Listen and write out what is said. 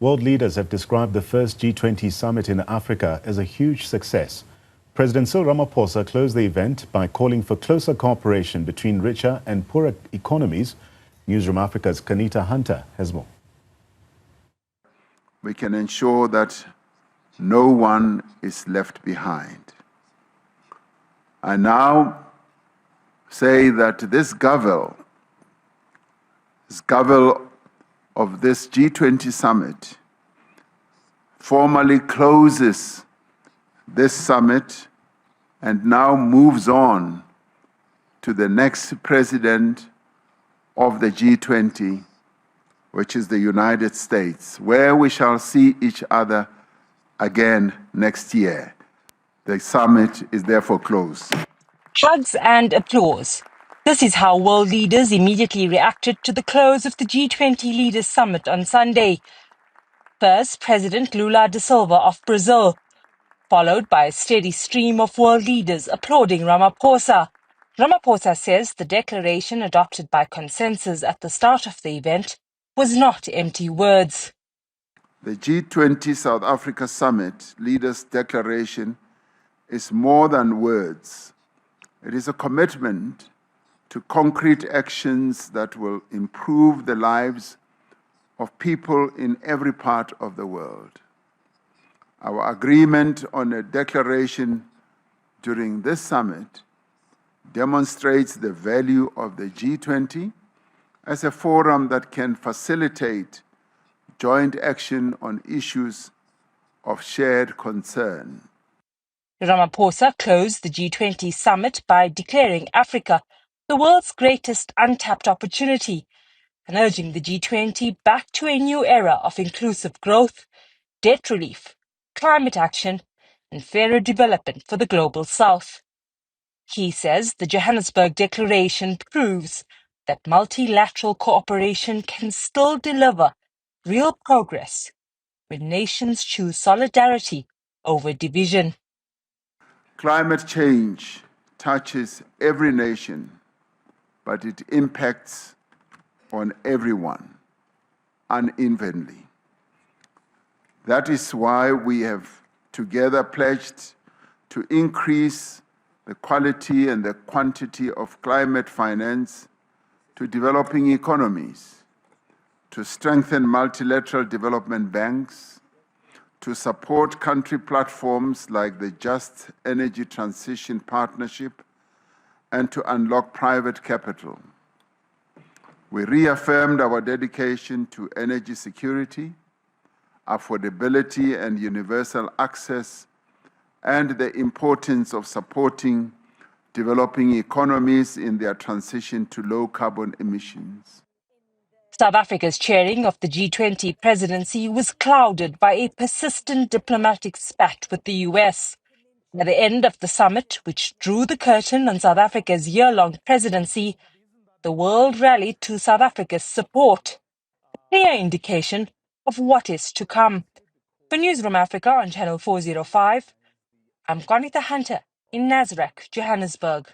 World leaders have described the first G20 Summit in Africa as a huge success. President Cyril Ramaphosa closed the event by calling for closer cooperation between richer and poorer economies. Newzroom Afrika's Qaanitah has more. We can ensure that no one is left behind. I now say that this gavel of this G20 summit formally closes this summit and now moves on to the next president of the G20, which is the United States, where we shall see each other again next year. The summit is therefore closed. Hugs and applause. This is how world leaders immediately reacted to the close of the G20 Leaders Summit on Sunday. First, President Lula da Silva of Brazil, followed by a steady stream of world leaders applauding Ramaphosa. Ramaphosa says the declaration adopted by consensus at the start of the event was not empty words. The G20 South Africa Summit Leaders' Declaration is more than words. It is a commitment to concrete actions that will improve the lives of people in every part of the world. Our agreement on a declaration during this summit demonstrates the value of the G20 as a forum that can facilitate joint action on issues of shared concern. Ramaphosa closed the G20 summit by declaring Africa the world's greatest untapped opportunity and urging the G20 back to a new era of inclusive growth, debt relief, climate action, and fairer development for the global south. He says the Johannesburg Declaration proves that multilateral cooperation can still deliver real progress when nations choose solidarity over division. Climate change touches every nation, but it impacts on everyone unevenly. That is why we have together pledged to increase the quality and the quantity of climate finance to developing economies, to strengthen multilateral development banks, to support country platforms like the Just Energy Transition Partnership, and to unlock private capital. We reaffirmed our dedication to energy security, affordability and universal access, and the importance of supporting developing economies in their transition to low carbon emissions. South Africa's chairing of the G20 presidency was clouded by a persistent diplomatic spat with the US. At the end of the summit, which drew the curtain on South Africa's year-long presidency, the world rallied to South Africa's support, a clear indication of what is to come. For Newzroom Afrika on Channel 405, I'm Qaanitah in Newzroom, Johannesburg.